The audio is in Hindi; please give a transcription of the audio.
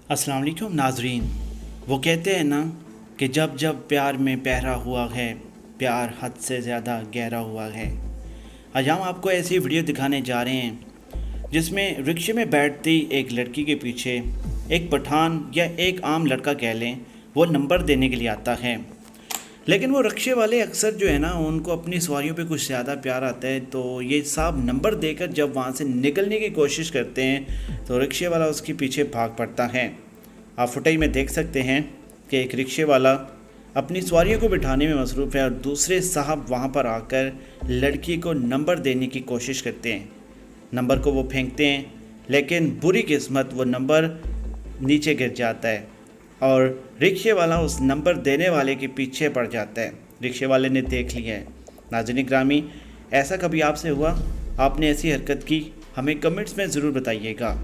अस्सलाम वालेकुम नाजरीन। वो कहते हैं ना कि जब जब प्यार में बहरा हुआ है, प्यार हद से ज़्यादा गहरा हुआ है। आज हम आपको ऐसी वीडियो दिखाने जा रहे हैं जिसमें रिक्शे में बैठती एक लड़की के पीछे एक पठान या एक आम लड़का कह लें, वो नंबर देने के लिए आता है। लेकिन वो रिक्शे वाले अक्सर जो है ना, उनको अपनी सवारियों पे कुछ ज़्यादा प्यार आता है, तो ये साहब नंबर देकर जब वहाँ से निकलने की कोशिश करते हैं तो रिक्शे वाला उसके पीछे भाग पड़ता है। आप फुटेज में देख सकते हैं कि एक रिक्शे वाला अपनी सवारियों को बिठाने में मसरूफ़ है और दूसरे साहब वहाँ पर आकर लड़की को नंबर देने की कोशिश करते हैं। नंबर को वो फेंकते हैं, लेकिन बुरी किस्मत वो नंबर नीचे गिर जाता है और रिक्शे वाला उस नंबर देने वाले के पीछे पड़ जाता है। रिक्शे वाले ने देख लिया है। नाज़रीन ग्रामी, ऐसा कभी आपसे हुआ? आपने ऐसी हरकत की? हमें कमेंट्स में ज़रूर बताइएगा।